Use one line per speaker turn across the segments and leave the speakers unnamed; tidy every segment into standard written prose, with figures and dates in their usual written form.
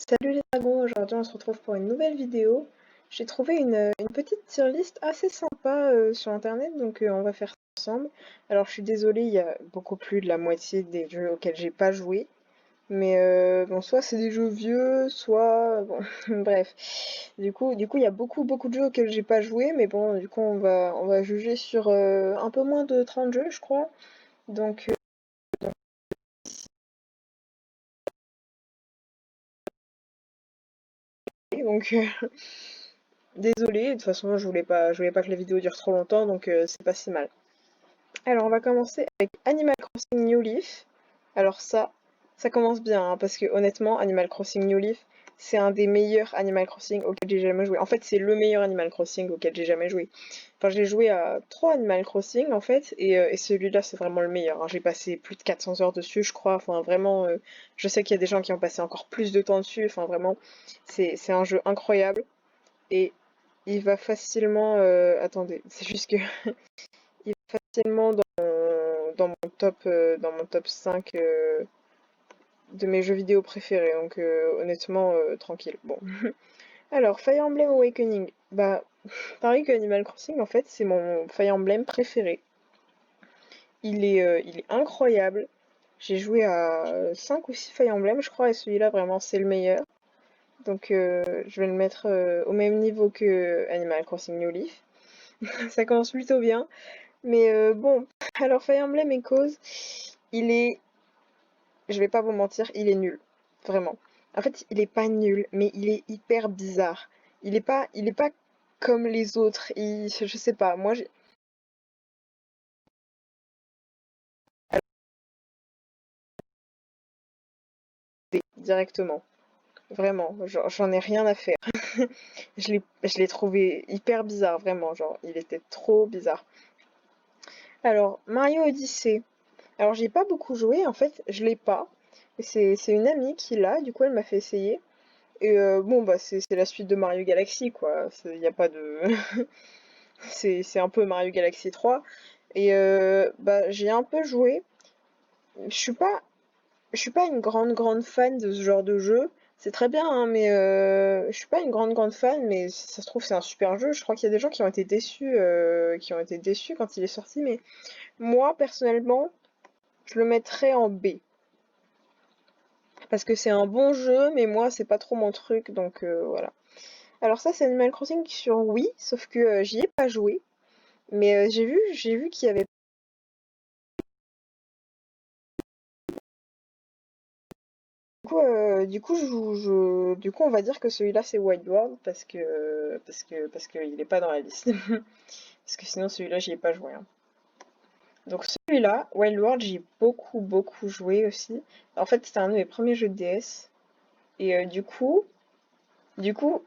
Salut les dragons, aujourd'hui on se retrouve pour une nouvelle vidéo. J'ai trouvé une petite tier list assez sympa sur internet, donc on va faire ça ensemble. Alors je suis désolée, il y a beaucoup plus de la moitié des jeux auxquels j'ai pas joué. Mais bon, soit c'est des jeux vieux, soit... Bon, bref. Du coup, il y a beaucoup de jeux auxquels j'ai pas joué, mais bon, du coup on va juger sur un peu moins de 30 jeux, je crois. Donc, donc désolée, de toute façon je voulais pas que la vidéo dure trop longtemps, donc c'est pas si mal. Alors, on va commencer avec Animal Crossing New Leaf. Alors ça commence bien, hein, parce que honnêtement, Animal Crossing New Leaf, c'est un des meilleurs Animal Crossing auxquels j'ai jamais joué. En fait, c'est le meilleur Animal Crossing auquel j'ai jamais joué. Enfin, j'ai joué à 3 Animal Crossing, en fait, et celui-là, c'est vraiment le meilleur, hein. J'ai passé plus de 400 heures dessus, je crois. Enfin, vraiment, je sais qu'il y a des gens qui ont passé encore plus de temps dessus. Enfin, vraiment, c'est un jeu incroyable. Et il va facilement... attendez, c'est juste que... il va facilement dans mon top 5 de mes jeux vidéo préférés, donc honnêtement, tranquille. Bon. Alors, Fire Emblem Awakening, bah, pareil que Animal Crossing, en fait, c'est mon Fire Emblem préféré. Il est incroyable. J'ai joué à 5 ou 6 Fire Emblem, je crois, et celui-là, vraiment, c'est le meilleur. Donc, je vais le mettre au même niveau que Animal Crossing New Leaf. Ça commence plutôt bien. Mais bon, alors Fire Emblem Echoes, il est, je vais pas vous mentir, il est nul, vraiment. En fait, il est pas nul, mais il est hyper bizarre. Il est pas comme les autres. Je sais pas, moi j'ai directement, vraiment, j'en ai rien à faire. Je l'ai trouvé hyper bizarre, vraiment, genre, il était trop bizarre. Alors, Mario Odyssey. Alors, j'ai pas beaucoup joué, en fait, je l'ai pas. C'est une amie qui l'a, du coup, elle m'a fait essayer. Et bon, bah, c'est la suite de Mario Galaxy, quoi. Il y a pas de... c'est un peu Mario Galaxy 3. Et bah, j'ai un peu joué. Je suis pas, je suis pas une grande fan de ce genre de jeu. C'est très bien, hein, mais je suis pas une grande fan, mais si ça se trouve, c'est un super jeu. Je crois qu'il y a des gens qui ont été déçus quand il est sorti, mais moi, personnellement, je le mettrais en B. Parce que c'est un bon jeu, mais moi, c'est pas trop mon truc, donc voilà. Alors ça, c'est Animal Crossing sur Wii, sauf que j'y ai pas joué. Mais j'ai vu qu'il y avait... Du coup, on va dire que celui-là, c'est Wild World, parce que il est pas dans la liste. Parce que sinon, celui-là, j'y ai pas joué, hein. Donc celui-là, Wild World, j'y ai beaucoup joué aussi. En fait, c'était un de mes premiers jeux de DS. Et du coup,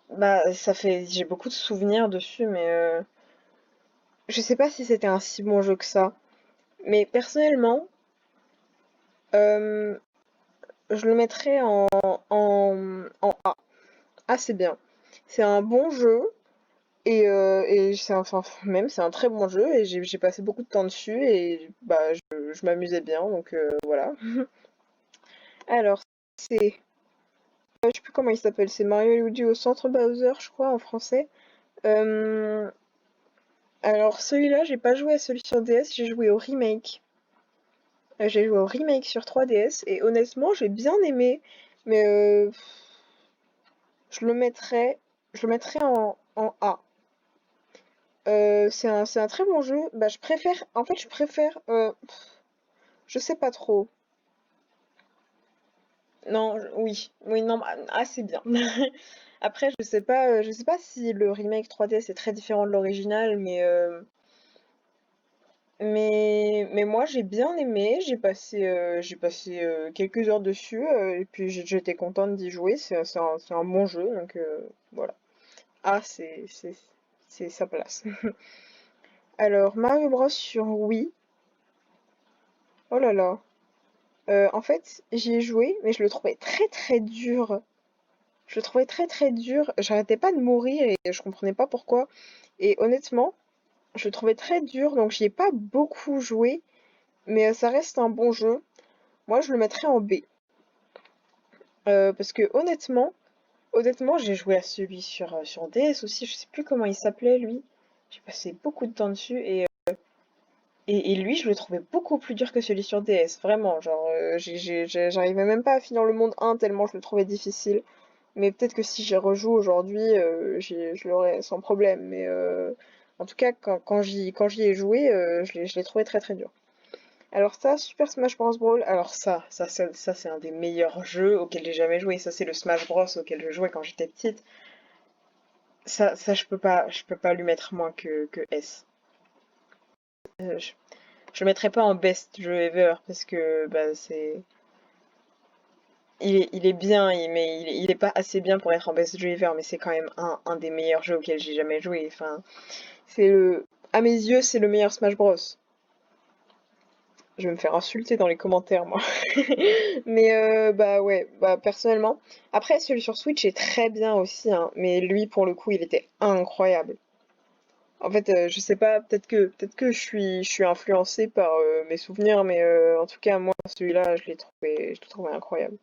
bah, j'ai beaucoup de souvenirs dessus, mais je sais pas si c'était un si bon jeu que ça. Mais personnellement, euh, je le mettrais en A. A, c'est bien. C'est un bon jeu et enfin, même c'est un très bon jeu et j'ai passé beaucoup de temps dessus et bah je m'amusais bien donc voilà. Alors c'est je sais plus comment il s'appelle, c'est Mario et Luigi au centre Bowser je crois en français. Euh, alors celui-là j'ai pas joué à celui sur DS, j'ai joué au remake. J'ai joué au remake sur 3DS et honnêtement j'ai bien aimé mais je le mettrais en A. C'est un très bon jeu. Bah, je préfère, je sais pas trop. Non, oui, non, bah, ah, c'est bien. Après, je sais pas si le remake 3DS est très différent de l'original, mais moi j'ai bien aimé. J'ai passé quelques heures dessus et puis j'étais contente d'y jouer. C'est un bon jeu, donc voilà. Ah, c'est sa place. Alors, Mario Bros sur Wii. Oh là là. En fait, j'y ai joué, mais je le trouvais très dur. Je le trouvais très dur. J'arrêtais pas de mourir et je comprenais pas pourquoi. Et honnêtement, je le trouvais très dur, donc j'y ai pas beaucoup joué, mais ça reste un bon jeu. Moi, je le mettrais en B. Parce que honnêtement, honnêtement, j'ai joué à celui sur DS aussi, je sais plus comment il s'appelait lui. J'ai passé beaucoup de temps dessus et lui, je le trouvais beaucoup plus dur que celui sur DS, vraiment. Genre, j'arrivais même pas à finir le monde 1 tellement je le trouvais difficile. Mais peut-être que si j'y rejoue aujourd'hui, je l'aurais sans problème. Mais en tout cas, quand j'y ai joué, je l'ai trouvé très très dur. Alors ça, Super Smash Bros. Brawl, alors ça c'est un des meilleurs jeux auxquels j'ai jamais joué. Ça c'est le Smash Bros auquel je jouais quand j'étais petite. Ça je peux pas lui mettre moins que S. Je le mettrai pas en best jeu ever parce que bah c'est il est bien, mais il est pas assez bien pour être en best jeu ever, mais c'est quand même un des meilleurs jeux auxquels j'ai jamais joué. Enfin, à mes yeux, c'est le meilleur Smash Bros. Je vais me faire insulter dans les commentaires, moi. Mais bah ouais, bah personnellement. Après, celui sur Switch est très bien aussi, hein, mais lui, pour le coup, il était incroyable. En fait, je sais pas, peut-être que je suis influencée par mes souvenirs, mais en tout cas, moi, celui-là, je l'ai trouvé incroyable.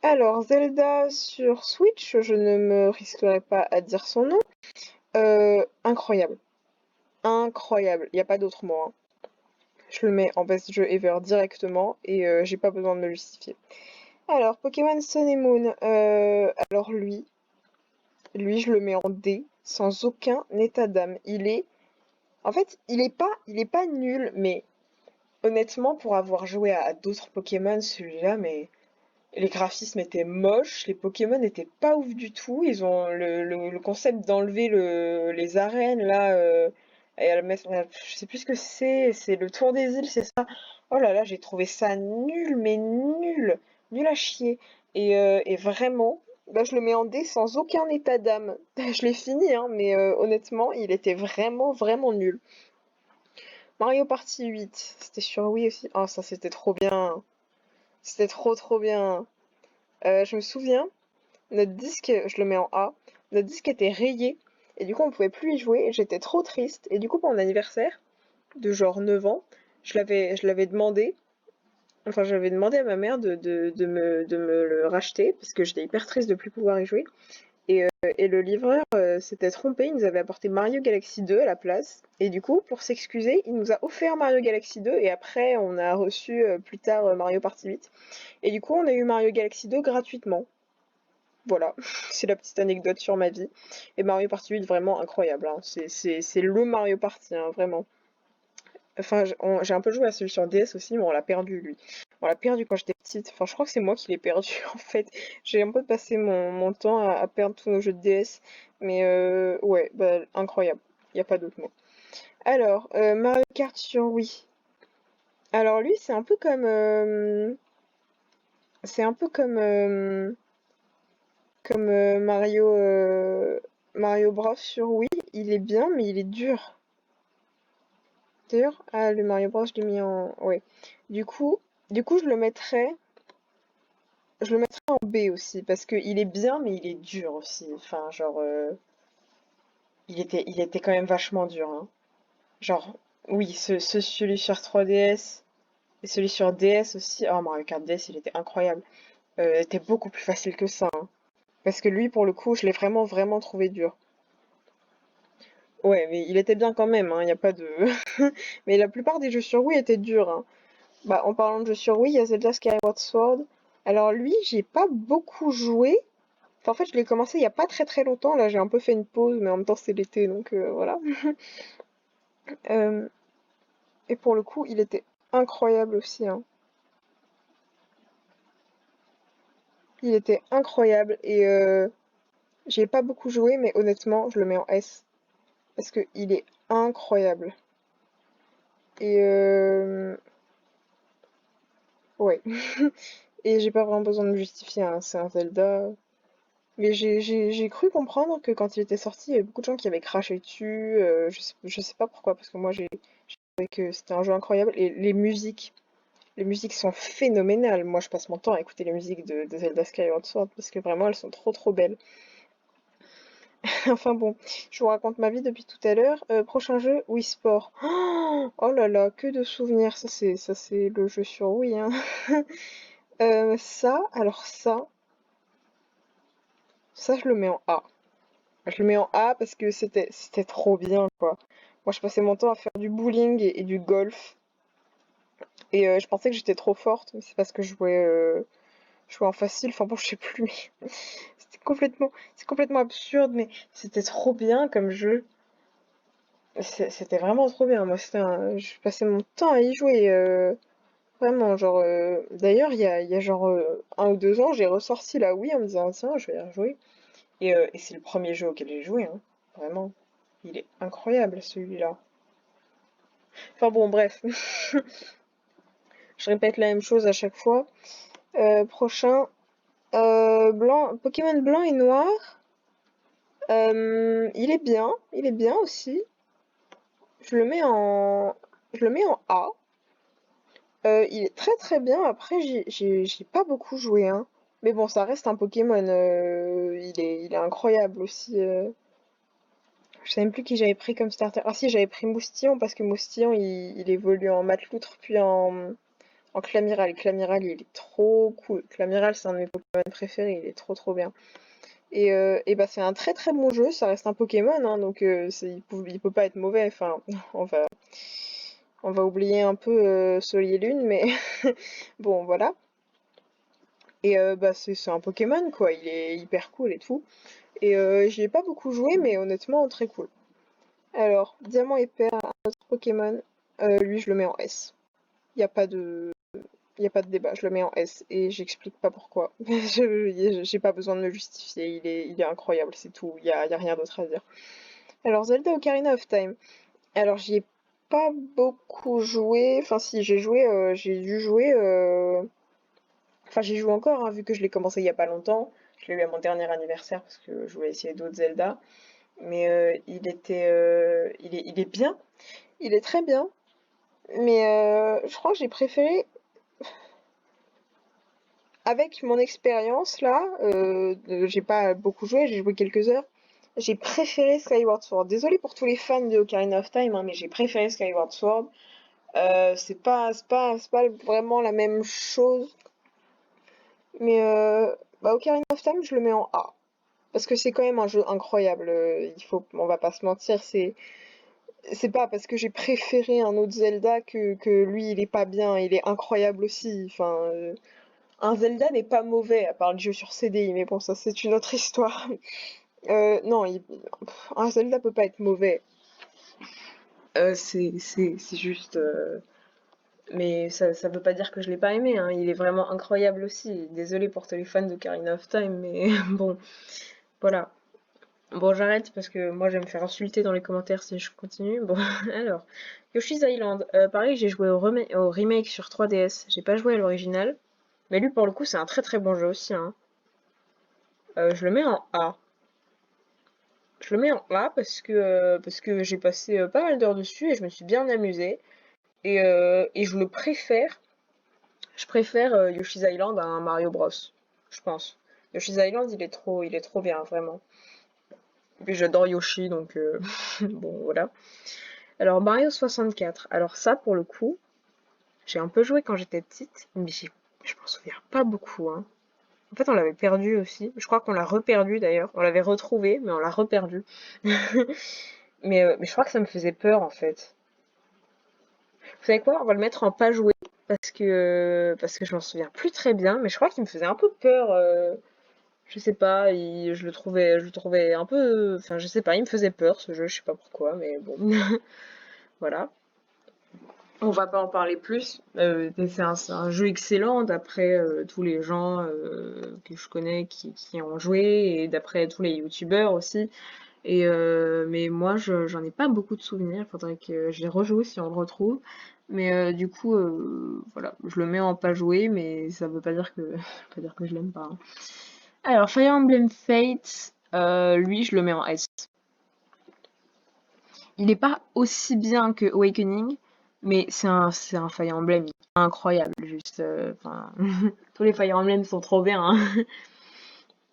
Alors, Zelda sur Switch, je ne me risquerai pas à dire son nom. Incroyable. Incroyable. Il n'y a pas d'autre mot, hein. Je le mets en best jeu ever directement et j'ai pas besoin de me justifier. Alors, Pokémon Sun et Moon. Alors lui, je le mets en D, sans aucun état d'âme. En fait, il est pas nul, mais honnêtement, pour avoir joué à d'autres Pokémon, celui-là, mais les graphismes étaient moches, les Pokémon étaient pas ouf du tout. Ils ont le concept d'enlever les arènes là, et à le mettre, je sais plus ce que c'est le tour des îles, c'est ça. Oh là là, j'ai trouvé ça nul, mais nul, nul à chier. Et vraiment, bah, je le mets en D sans aucun état d'âme. Je l'ai fini, hein, mais honnêtement, il était vraiment, vraiment nul. Mario Party 8, c'était sur Wii aussi. Oh, ça c'était trop bien. C'était trop trop bien. Je me souviens, notre disque, je le mets en A, notre disque était rayé et du coup on pouvait plus y jouer et j'étais trop triste. Et du coup pour mon anniversaire, de genre 9 ans, je l'avais demandé, enfin j'avais demandé à ma mère de me le racheter parce que j'étais hyper triste de plus pouvoir y jouer. Et le livreur s'était trompé, il nous avait apporté Mario Galaxy 2 à la place. Et du coup, pour s'excuser, il nous a offert Mario Galaxy 2 et après on a reçu plus tard Mario Party 8. Et du coup, on a eu Mario Galaxy 2 gratuitement. Voilà, c'est la petite anecdote sur ma vie. Et Mario Party 8, vraiment incroyable, hein. C'est le Mario Party, hein, vraiment. Enfin, j'ai un peu joué à celui sur DS aussi, mais on l'a perdu, lui. On l'a perdu quand j'étais petite. Enfin, je crois que c'est moi qui l'ai perdu, en fait. J'ai un peu passé mon temps à perdre tous nos jeux de DS. Mais ouais, bah, incroyable. Il n'y a pas d'autre mot. Alors, Mario Kart sur Wii. Alors lui, c'est un peu comme Mario Bros sur Wii. Il est bien, mais il est dur. Dur. Ah, le Mario Bros, je l'ai mis en... Ouais. Du coup, du coup, je le mettrais en B aussi, parce que il est bien, mais il est dur aussi. Enfin, genre, il était quand même vachement dur, hein. Genre, oui, celui sur 3DS et celui sur DS aussi. Oh, Mario Kart DS, il était incroyable. Il était beaucoup plus facile que ça, hein. Parce que lui, pour le coup, je l'ai vraiment, vraiment trouvé dur. Ouais, mais il était bien quand même, hein, il n'y a pas de... Mais la plupart des jeux sur Wii étaient durs, hein. Bah, en parlant de jeux sur Wii, il y a Zelda Skyward Sword. Alors lui, j'ai pas beaucoup joué. Enfin, en fait, je l'ai commencé il y a pas très très longtemps. Là, j'ai un peu fait une pause, mais en même temps, c'est l'été, donc voilà. Euh, et pour le coup, il était incroyable aussi, hein. Il était incroyable et j'y ai pas beaucoup joué, mais honnêtement, je le mets en S parce que il est incroyable. Et ouais. Et j'ai pas vraiment besoin de me justifier, hein, c'est un Zelda. Mais j'ai cru comprendre que quand il était sorti, il y avait beaucoup de gens qui avaient craché dessus. Je sais pas pourquoi, parce que moi j'ai trouvé que c'était un jeu incroyable. Et les musiques sont phénoménales. Moi je passe mon temps à écouter les musiques de Zelda Skyward Sword parce que vraiment elles sont trop trop belles. Enfin bon, je vous raconte ma vie depuis tout à l'heure. Prochain jeu, Wii Sport. Oh là là, que de souvenirs. Ça c'est le jeu sur Wii, hein. Ça, alors ça. ça je le mets en A. Je le mets en A parce que c'était trop bien, quoi. Moi, je passais mon temps à faire du bowling et du golf. Et je pensais que j'étais trop forte, mais c'est parce que je jouais en facile. Enfin bon, je sais plus. Mais c'est complètement absurde, mais c'était trop bien comme jeu. C'était vraiment trop bien. Moi, je passais mon temps à y jouer. Vraiment, genre. D'ailleurs, il y a genre 1 ou 2 ans, j'ai ressorti la Wii en me disant, tiens, je vais y rejouer. Et c'est le premier jeu auquel j'ai joué, hein. Vraiment. Il est incroyable celui-là. Enfin bon, bref. Je répète la même chose à chaque fois. Prochain. Pokémon blanc et noir. Il est bien aussi. Je le mets en, je le mets en A. Il est très très bien. Après, j'ai pas beaucoup joué, hein. Mais bon, ça reste un Pokémon. Il est incroyable aussi. Je sais même plus qui j'avais pris comme starter. Ah si, j'avais pris Moustillon parce que Moustillon, il évolue en Matloutre puis en Clamiral. Et Clamiral, il est trop cool. Clamiral, c'est un de mes Pokémon préférés. Il est trop trop bien. Et bah c'est un très très bon jeu. Ça reste un Pokémon, hein, donc il peut pas être mauvais. Enfin, on va, on va oublier un peu Soleil et Lune, mais bon, voilà. Et bah c'est un Pokémon, quoi. Il est hyper cool et tout. Et j'y ai pas beaucoup joué, mais honnêtement, très cool. Alors, Diamant et Perle, un autre Pokémon. Lui, je le mets en S. Il n'y a pas de... Y a pas de débat, je le mets en S et j'explique pas pourquoi. J'ai pas besoin de me justifier, il est incroyable, c'est tout, y a rien d'autre à dire. Alors, Zelda Ocarina of Time. Alors, j'y ai pas beaucoup joué, enfin si, j'ai dû jouer... Enfin, j'y joue encore, hein, vu que je l'ai commencé il y a pas longtemps. Je l'ai eu à mon dernier anniversaire parce que je voulais essayer d'autres Zelda. Mais il est bien, il est très bien. Mais je crois que j'ai préféré, avec mon expérience là, j'ai pas beaucoup joué, j'ai joué quelques heures. J'ai préféré Skyward Sword. Désolée pour tous les fans de Ocarina of Time, hein, mais j'ai préféré Skyward Sword. C'est pas vraiment la même chose. Mais bah, Ocarina of Time, je le mets en A. Parce que c'est quand même un jeu incroyable. On va pas se mentir, c'est pas parce que j'ai préféré un autre Zelda que lui il est pas bien, il est incroyable aussi. Enfin, un Zelda n'est pas mauvais à part le jeu sur CDI, mais bon, ça c'est une autre histoire. Non, un Zelda peut pas être mauvais. C'est juste. Mais ça veut pas dire que je l'ai pas aimé, hein. Il est vraiment incroyable aussi. Désolée pour tous les fans de Ocarina of Time, mais bon, voilà. Bon, j'arrête parce que moi, je vais me faire insulter dans les commentaires si je continue. Bon, alors, Yoshi's Island. Pareil, j'ai joué au remake sur 3DS. J'ai pas joué à l'original. Mais lui, pour le coup, c'est un très très bon jeu aussi, hein. Je le mets en A. Je le mets en A parce que j'ai passé pas mal d'heures dessus et je me suis bien amusée. Et je le préfère. Je préfère Yoshi's Island à un Mario Bros. Je pense. Yoshi's Island, il est trop bien, vraiment. Et puis j'adore Yoshi, donc bon, voilà. Alors Mario 64. Alors ça, pour le coup, j'ai un peu joué quand j'étais petite, mais je m'en souviens pas beaucoup, hein. En fait, on l'avait perdu aussi. Je crois qu'on l'a reperdu d'ailleurs. On l'avait retrouvé, mais on l'a reperdu. Mais je crois que ça me faisait peur en fait. Vous savez quoi? On va le mettre en pas joué parce que je m'en souviens plus très bien, mais je crois qu'il me faisait un peu peur. Je sais pas, je le trouvais un peu, enfin je sais pas, il me faisait peur ce jeu, je sais pas pourquoi, mais bon, voilà. On va pas en parler plus. C'est un jeu excellent d'après tous les gens que je connais qui ont joué et d'après tous les youtubeurs aussi. Mais moi, j'en ai pas beaucoup de souvenirs. Faudrait que je les rejoue si on le retrouve. Mais du coup, voilà, je le mets en pas joué, mais ça veut pas dire que, pas dire que je l'aime pas, hein. Alors, Fire Emblem Fates, lui, je le mets en S. Il n'est pas aussi bien que Awakening, mais c'est un Fire Emblem incroyable. Juste, enfin, tous les Fire Emblem sont trop bien, hein.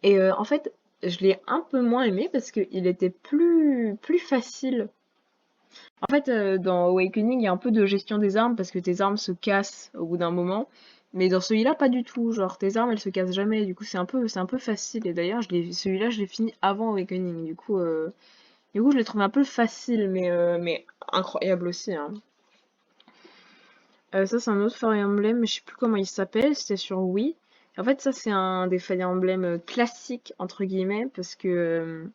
Et en fait, je l'ai un peu moins aimé parce qu'il était plus facile. En fait, dans Awakening, il y a un peu de gestion des armes parce que tes armes se cassent au bout d'un moment.
Mais dans celui-là, pas du tout. Genre, tes armes, elles se cassent jamais. Du coup, c'est un peu facile. Et d'ailleurs, celui-là, je l'ai fini avant Awakening. Du coup, je l'ai trouvé un peu facile, mais incroyable aussi, hein. Ça, c'est un autre Fire Emblem, mais je sais plus comment il s'appelle. C'était sur Wii. En fait, ça, c'est un des Fire Emblem classiques, entre guillemets, parce que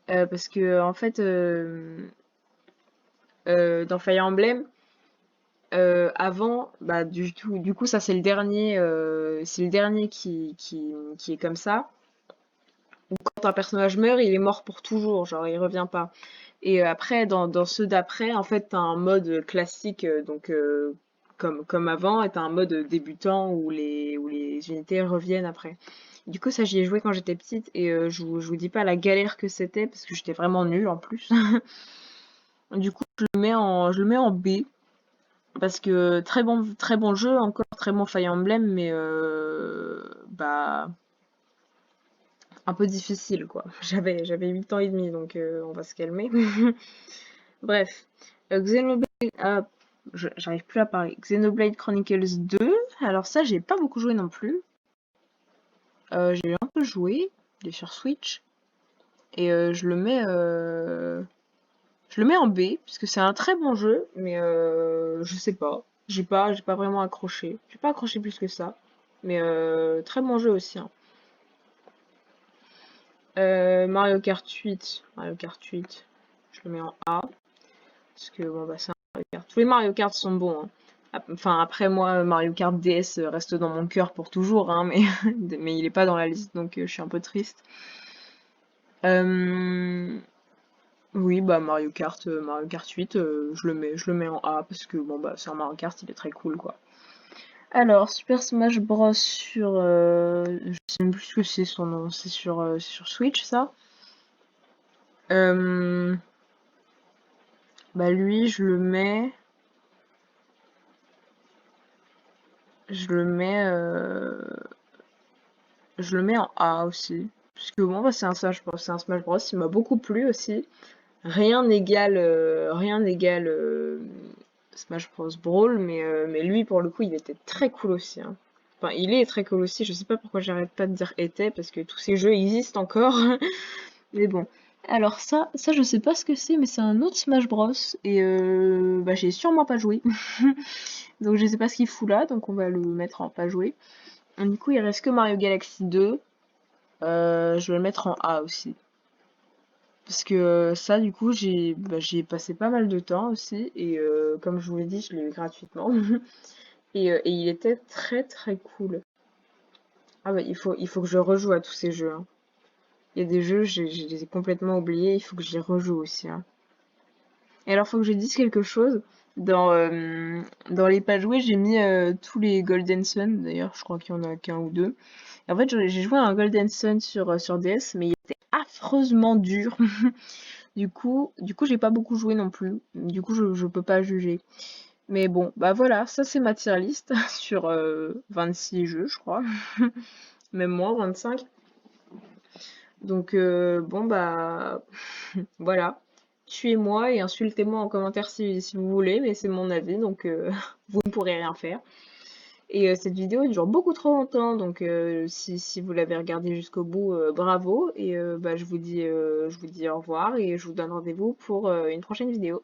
en fait, dans Fire Emblem, avant, bah, du coup, ça, c'est le dernier qui est comme ça. Quand un personnage meurt, il est mort pour toujours, genre, il revient pas. Et après, dans ceux d'après, en fait, t'as un mode classique, comme avant, et t'as un mode débutant où les unités reviennent après. Du coup, ça, j'y ai joué quand j'étais petite, et je vous dis pas la galère que c'était, parce que j'étais vraiment nulle en plus. Du coup, je le mets en B, parce que très bon jeu, encore très bon Fire Emblem, mais bah, un peu difficile, quoi. J'avais 8 ans et demi, donc on va se calmer. Bref, Xenoblade, j'arrive plus à parler. Xenoblade Chronicles 2. Alors ça, j'ai pas beaucoup joué non plus. J'ai un peu joué, il est sur Switch, et je le mets en B puisque c'est un très bon jeu, mais je sais pas, j'ai pas vraiment accroché. J'ai pas accroché plus que ça, mais très bon jeu aussi, hein. Mario Kart 8, je le mets en A. Parce que bon, bah, c'est un Mario Kart. Tous les Mario Kart sont bons, hein. Enfin, après, moi, Mario Kart DS reste dans mon cœur pour toujours, hein, mais, mais il est pas dans la liste, donc je suis un peu triste. Euh, Oui, bah Mario Kart 8, je le mets en A parce que bon bah c'est un Mario Kart, il est très cool quoi. Alors Super Smash Bros sur, je sais même plus ce que c'est son nom, c'est sur Switch ça. Euh, Bah lui je le mets, euh, je le mets en A aussi. Parce que bon bah c'est un Smash Bros, il m'a beaucoup plu aussi. Rien n'égale Smash Bros Brawl, mais lui pour le coup il était très cool aussi, hein. Enfin il est très cool aussi, je sais pas pourquoi j'arrête pas de dire était, parce que tous ces jeux existent encore, mais bon. Alors ça je sais pas ce que c'est, mais c'est un autre Smash Bros, et bah j'ai sûrement pas joué, donc je sais pas ce qu'il fout là, donc on va le mettre en pas joué. Du coup il reste que Mario Galaxy 2, je vais le mettre en A aussi. Parce que ça, du coup, j'y ai passé pas mal de temps aussi. Et comme je vous l'ai dit, je l'ai eu gratuitement. Et il était très très cool. Ah bah, il faut que je rejoue à tous ces jeux, hein. Il y a des jeux, je les ai complètement oubliés. Il faut que j'y rejoue aussi, hein. Et alors, faut que je dise quelque chose. Dans les pas joués, j'ai mis tous les Golden Sun. D'ailleurs, je crois qu'il y en a qu'un ou deux. Et en fait, j'ai joué à un Golden Sun sur DS, mais il était affreusement dur. Du coup, j'ai pas beaucoup joué non plus. Du coup, je peux pas juger. Mais bon, bah voilà, ça c'est ma tier list sur 26 jeux, je crois. Même moins, 25. Donc bon bah voilà. Tuez-moi et insultez-moi en commentaire si vous voulez, mais c'est mon avis, donc vous ne pourrez rien faire. Et cette vidéo dure beaucoup trop longtemps, donc si vous l'avez regardée jusqu'au bout, bravo. Et bah, je vous dis au revoir et je vous donne rendez-vous pour une prochaine vidéo.